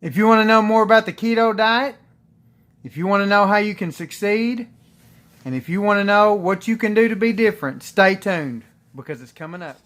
If you want to know more about the keto diet, if you want to know how you can succeed, and if you want to know what you can do to be different, stay tuned because it's coming up.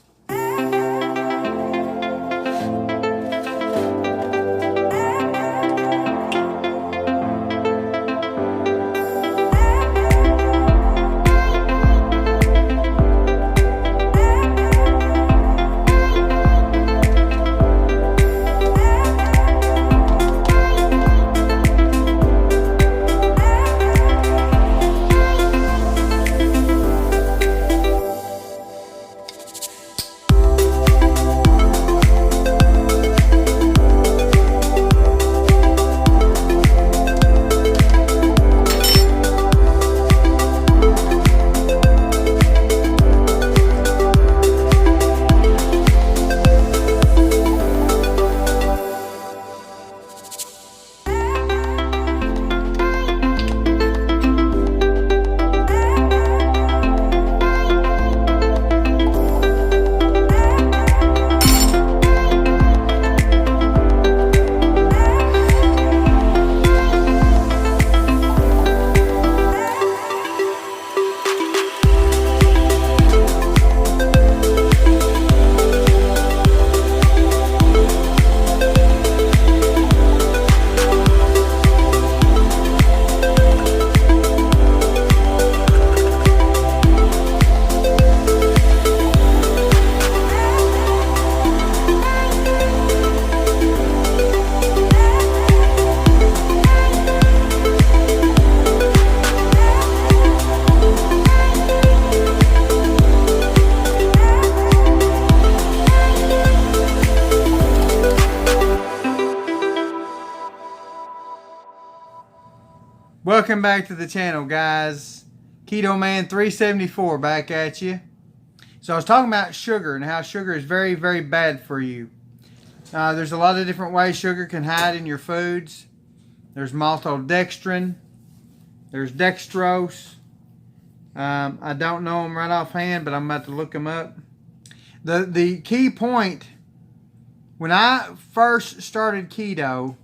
Welcome back to the channel, guys. Keto Man 374 back at you. So I was talking about sugar and how sugar is very, very bad for you. There's a lot of different ways sugar can hide in your foods. There's maltodextrin. There's dextrose. I don't know them right offhand, but I'm about to look them up. The key point, when I first started keto,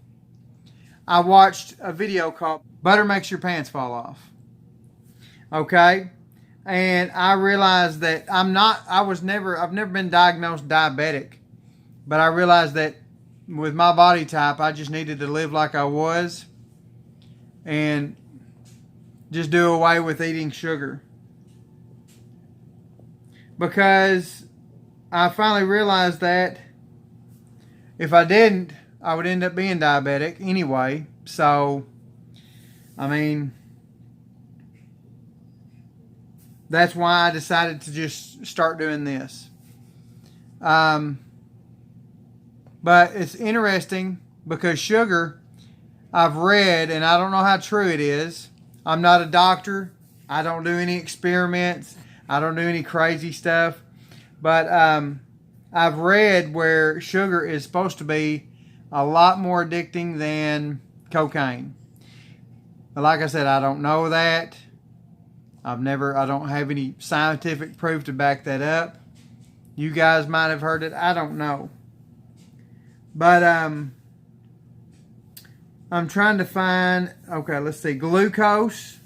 I watched a video called Butter Makes Your Pants Fall Off. Okay? And I realized that I've never been diagnosed diabetic. But I realized that with my body type, I just needed to live like I was and just do away with eating sugar. Because I finally realized that if I didn't, I would end up being diabetic anyway. So, I mean, that's why I decided to just start doing this. But it's interesting because sugar, I've read, and I don't know how true it is. I'm not a doctor. I don't do any experiments. I don't do any crazy stuff. But I've read where sugar is supposed to be a lot more addicting than cocaine. Like I said, I don't know that. I don't have any scientific proof to back that up. You guys might have heard it. I don't know. But I'm trying to find, okay, let's see, glucose.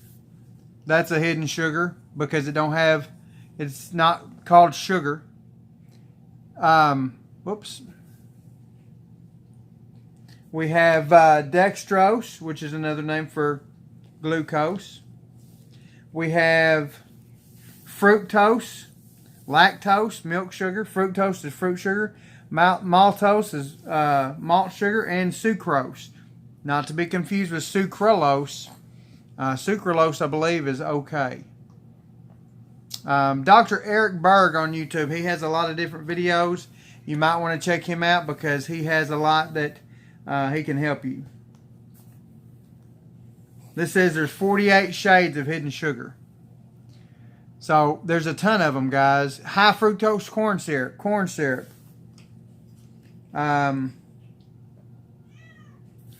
That's a hidden sugar because it's not called sugar. Whoops. We have dextrose, which is another name for glucose. We have fructose, lactose, milk sugar. Fructose is fruit sugar. Maltose is malt sugar. And sucrose. Not to be confused with sucralose. Sucralose, I believe, is okay. Dr. Eric Berg on YouTube, he has a lot of different videos. You might want to check him out because he has a lot that he can help you. This says there's 48 shades of hidden sugar. So there's a ton of them, guys. High fructose corn syrup. I'm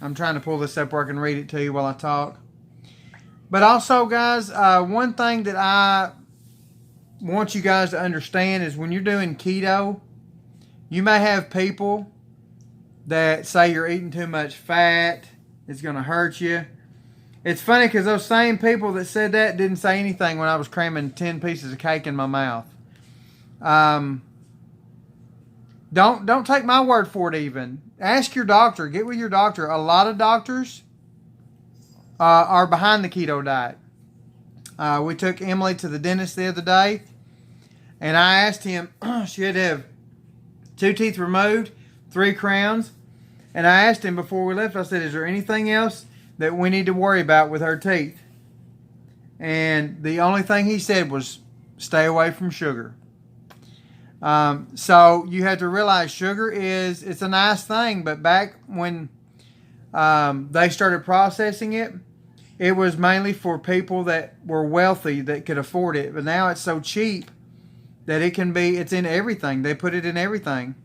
trying to pull this up where I can read it to you while I talk. But also, guys, one thing that I want you guys to understand is when you're doing keto, you may have people that say you're eating too much fat, it's going to hurt you. It's funny because those same people that said that didn't say anything when I was cramming 10 pieces of cake in my mouth. Don't take my word for it even. Ask your doctor. Get with your doctor. A lot of doctors are behind the keto diet. We took Emily to the dentist the other day, and I asked him, she had to have 2 teeth removed, 3 crowns, and I asked him before we left, I said, is there anything else that we need to worry about with her teeth? And the only thing he said was, stay away from sugar. So you have to realize sugar it's a nice thing, but back when they started processing it, it was mainly for people that were wealthy that could afford it. But now it's so cheap that it's in everything. They put it in everything.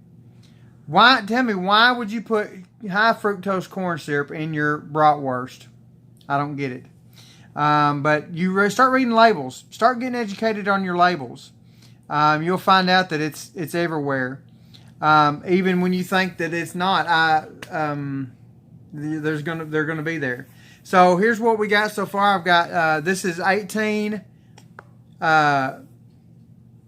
Tell me, why would you put high fructose corn syrup in your bratwurst? I don't get it. But you start reading labels. Start getting educated on your labels. You'll find out that it's everywhere. Even when you think that it's not, they're gonna be there. So here's what we got so far. I've got this is 18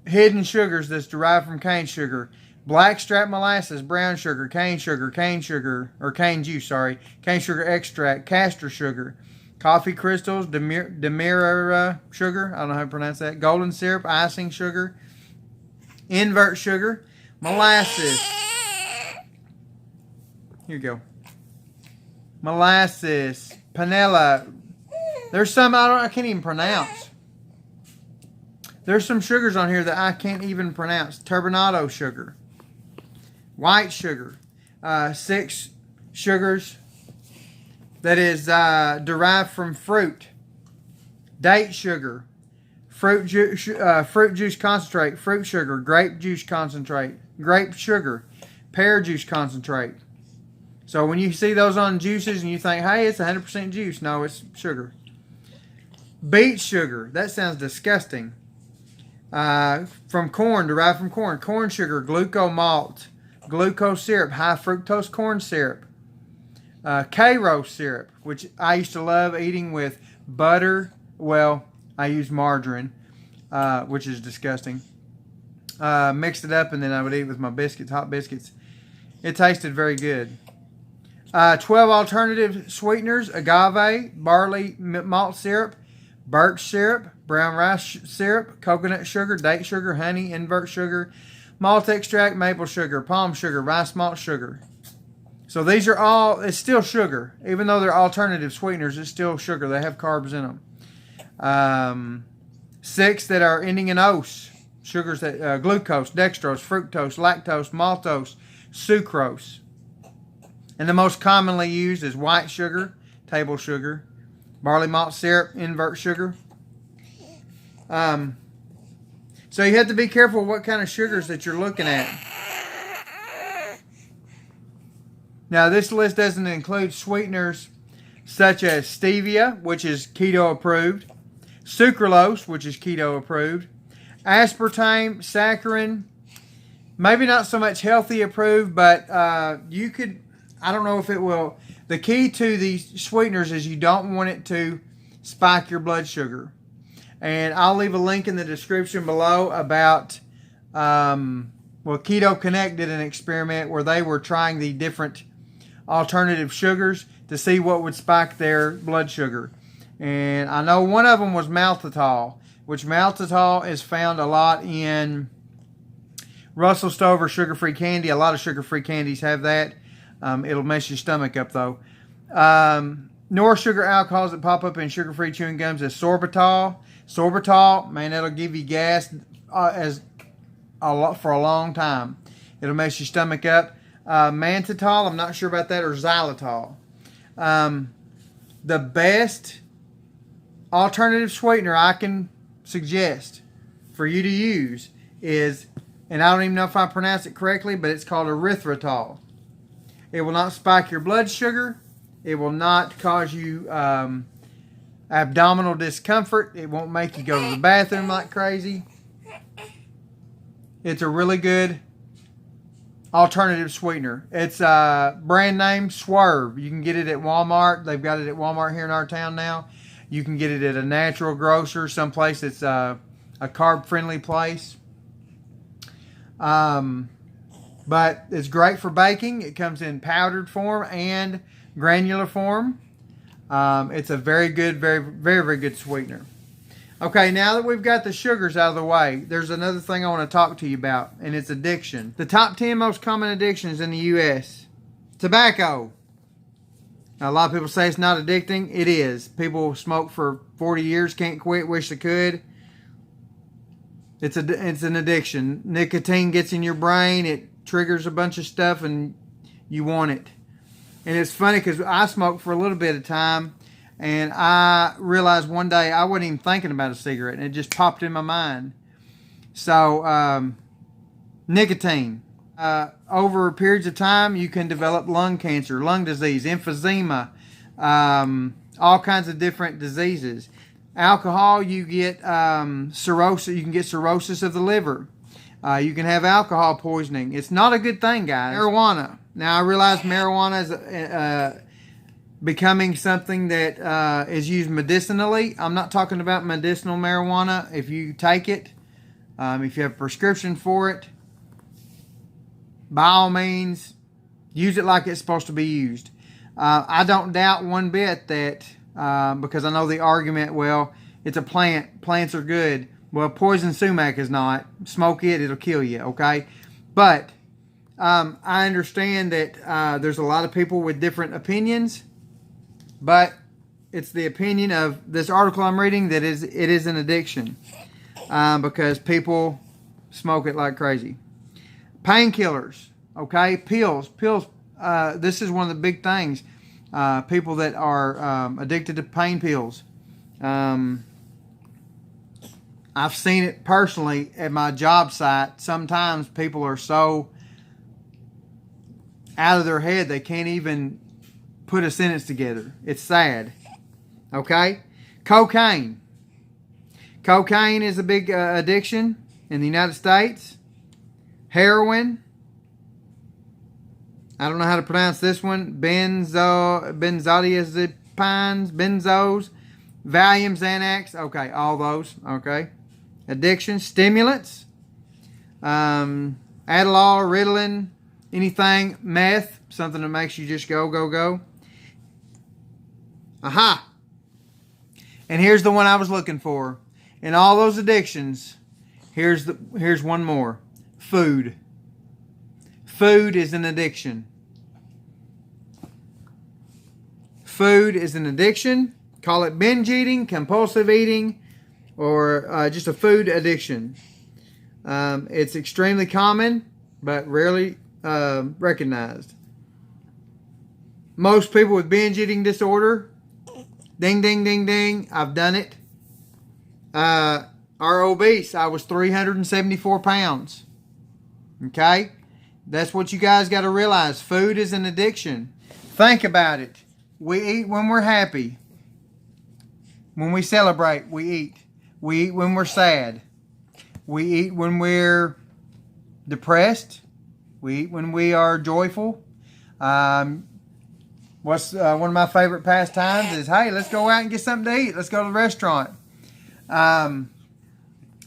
hidden sugars that's derived from cane sugar. Blackstrap molasses, brown sugar, cane sugar, or cane juice, sorry, cane sugar extract, castor sugar, coffee crystals, demerara sugar, I don't know how to pronounce that, golden syrup, icing sugar, invert sugar, molasses. Here you go. Molasses, panela. There's some I can't even pronounce. There's some sugars on here that I can't even pronounce. Turbinado sugar. White sugar, 6 sugars that is derived from fruit. Date sugar, fruit juice concentrate, fruit sugar, grape juice concentrate, grape sugar, pear juice concentrate. So when you see those on juices and you think, hey, it's 100% juice. No, it's sugar. Beet sugar, that sounds disgusting. From corn, derived from corn. Corn sugar, glucose malt. Glucose syrup, high fructose corn syrup, Karo syrup, which I used to love eating with butter. Well, I use margarine, which is disgusting. Mixed it up and then I would eat it with my biscuits, hot biscuits. It tasted very good. 12 alternative sweeteners: agave, barley malt syrup, birch syrup, brown rice syrup, coconut sugar, date sugar, honey, invert sugar, malt extract, maple sugar, palm sugar, rice malt sugar. So these are all, it's still sugar. Even though they're alternative sweeteners, it's still sugar. They have carbs in them. 6 that are ending in ose. Sugars that, glucose, dextrose, fructose, lactose, maltose, sucrose. And the most commonly used is white sugar, table sugar, barley malt syrup, invert sugar. So you have to be careful what kind of sugars that you're looking at. Now this list doesn't include sweeteners such as stevia, which is keto approved, sucralose, which is keto approved, aspartame, saccharin, maybe not so much healthy approved, but you could, I don't know if it will. The key to these sweeteners is you don't want it to spike your blood sugar. And I'll leave a link in the description below about, Keto Connect did an experiment where they were trying the different alternative sugars to see what would spike their blood sugar. And I know one of them was maltitol, which maltitol is found a lot in Russell Stover sugar-free candy. A lot of sugar-free candies have that. It'll mess your stomach up though. Nor sugar alcohols that pop up in sugar-free chewing gums is sorbitol. Sorbitol, man, that'll give you gas for a long time. It'll mess your stomach up. Mannitol, I'm not sure about that, or xylitol. The best alternative sweetener I can suggest for you to use is, and I don't even know if I pronounce it correctly, but it's called erythritol. It will not spike your blood sugar. It will not cause you abdominal discomfort. It won't make you go to the bathroom like crazy. It's a really good alternative sweetener. It's brand name Swerve. You can get it at Walmart. They've got it at Walmart here in our town now. You can get it at a natural grocer, someplace that's a carb-friendly place. But it's great for baking. It comes in powdered form and granular form. It's a very good, very good sweetener. Okay, now that we've got the sugars out of the way, there's another thing I want to talk to you about, and it's addiction. The top 10 most common addictions in the U.S. Tobacco. Now, a lot of people say it's not addicting. It is. People smoke for 40 years, can't quit, wish they could. It's an addiction. Nicotine gets in your brain. It triggers a bunch of stuff, and you want it. And it's funny because I smoked for a little bit of time, and I realized one day I wasn't even thinking about a cigarette, and it just popped in my mind. So, nicotine. Over periods of time, you can develop lung cancer, lung disease, emphysema, all kinds of different diseases. Alcohol, you get cirrhosis. You can get cirrhosis of the liver. You can have alcohol poisoning. It's not a good thing, guys. Marijuana. Now, I realize marijuana is becoming something that is used medicinally. I'm not talking about medicinal marijuana. If you take it, if you have a prescription for it, by all means, use it like it's supposed to be used. I don't doubt one bit that, because I know the argument, well, it's a plant. Plants are good. Well, poison sumac is not. Smoke it, it'll kill you, okay? But I understand that there's a lot of people with different opinions. But it's the opinion of this article I'm reading that it is an addiction because people smoke it like crazy. Painkillers, okay? Pills. This is one of the big things. People that are addicted to pain pills. I've seen it personally at my job site. Sometimes people are so out of their head they can't even put a sentence together. It's sad. Okay? Cocaine. Cocaine is a big addiction in the United States. Heroin. I don't know how to pronounce this one. Benzodiazepines, benzos, Valium, Xanax. Okay, all those. Okay. Addiction. Stimulants. Adderall, Ritalin, anything. Meth, something that makes you just go, go, go. Aha! And here's the one I was looking for. In all those addictions, here's one more. Food. Food is an addiction. Food is an addiction. Call it binge eating, compulsive eating, or just a food addiction. It's extremely common, but rarely recognized. Most people with binge eating disorder, ding, ding, ding, ding, I've done it, are obese. I was 374 pounds. Okay? That's what you guys got to realize. Food is an addiction. Think about it. We eat when we're happy. When we celebrate, we eat. We eat when we're sad. We eat when we're depressed. We eat when we are joyful. What's one of my favorite pastimes is, hey, let's go out and get something to eat. Let's go to the restaurant. And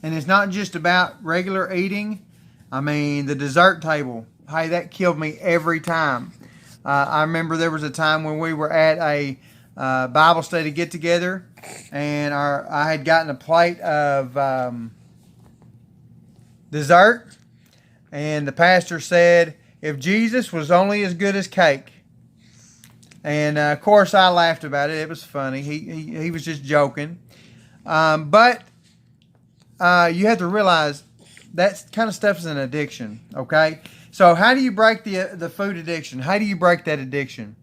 it's not just about regular eating. I mean, the dessert table. Hey, that killed me every time. I remember there was a time when we were at a Bible study get-together, and I had gotten a plate of dessert, and the pastor said, if Jesus was only as good as cake. And, of course, I laughed about it. It was funny. He was just joking. But you have to realize that kind of stuff is an addiction, okay? So how do you break the food addiction? How do you break that addiction?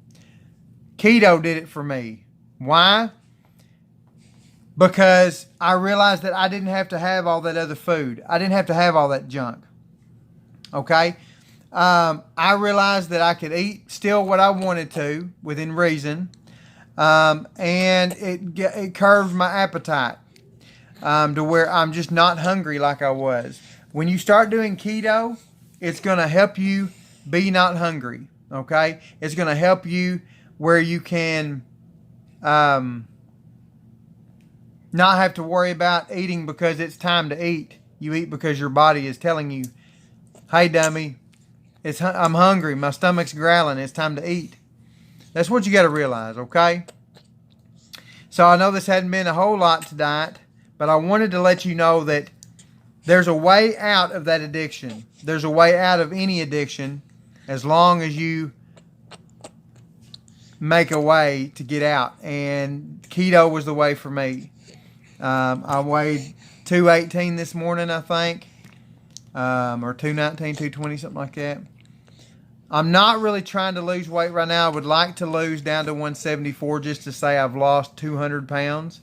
Keto did it for me. Why? Because I realized that I didn't have to have all that other food. I didn't have to have all that junk. Okay? I realized that I could eat still what I wanted to within reason. And it curved my appetite to where I'm just not hungry like I was. When you start doing keto, it's going to help you be not hungry. Okay? It's going to help you where you can not have to worry about eating because it's time to eat. You eat because your body is telling you, hey, dummy, I'm hungry. My stomach's growling. It's time to eat. That's what you got to realize, okay? So I know this hadn't been a whole lot tonight, but I wanted to let you know that there's a way out of that addiction. There's a way out of any addiction as long as you make a way to get out. And keto was the way for me. I weighed 218 this morning, I think, or 219, 220, something like that. I'm not really trying to lose weight right now. I would like to lose down to 174 just to say I've lost 200 pounds.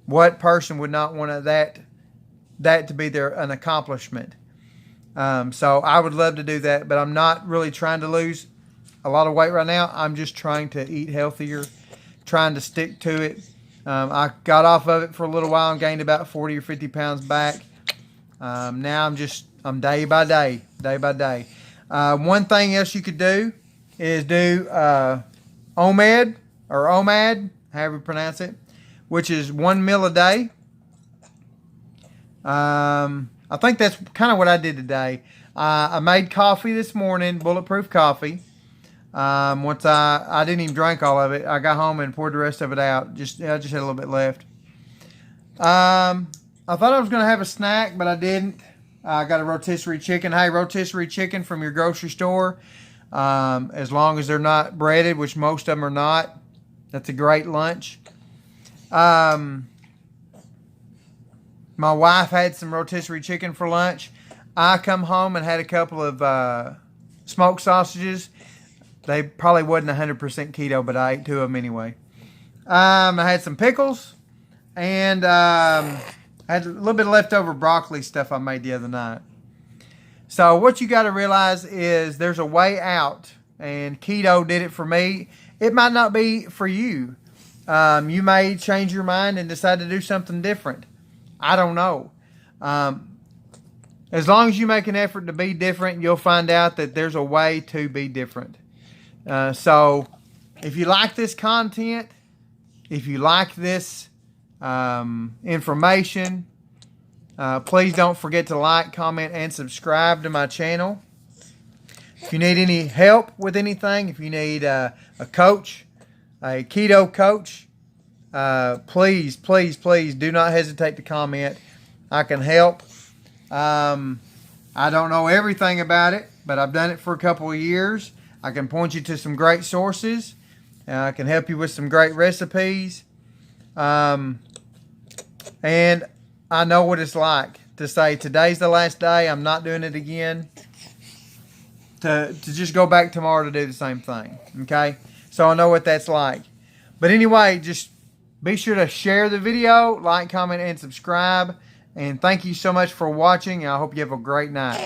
What person would not want that to be an accomplishment? So I would love to do that, but I'm not really trying to lose a lot of weight right now. I'm just trying to eat healthier, trying to stick to it. I got off of it for a little while and gained about 40 or 50 pounds back. Now I'm day by day. One thing else you could do is do OMAD, however you pronounce it, which is 1 meal a day. I think that's kind of what I did today. I made coffee this morning, bulletproof coffee. Once I didn't even drink all of it. I got home and poured the rest of it out. I just had a little bit left. I thought I was going to have a snack, but I didn't. I got a rotisserie chicken. Hey, rotisserie chicken from your grocery store, as long as they're not breaded, which most of them are not. That's a great lunch. My wife had some rotisserie chicken for lunch. I come home and had a couple of smoked sausages. They probably wasn't 100% keto, but I ate 2 of them anyway. I had some pickles, and I had a little bit of leftover broccoli stuff I made the other night. So what you got to realize is there's a way out, and keto did it for me. It might not be for you. You may change your mind and decide to do something different. I don't know. As long as you make an effort to be different, you'll find out that there's a way to be different. So if you like this content, if you like this information, please don't forget to like, comment, and subscribe to my channel. If you need any help with anything, if you need a coach, a keto coach, please do not hesitate to comment. I can help. I don't know everything about it, but I've done it for a couple of years. I can point you to some great sources. I can help you with some great recipes. And I know what it's like to say, today's the last day, I'm not doing it again. To just go back tomorrow to do the same thing. Okay? So I know what that's like. But anyway, just be sure to share the video, like, comment, and subscribe. And thank you so much for watching. I hope you have a great night.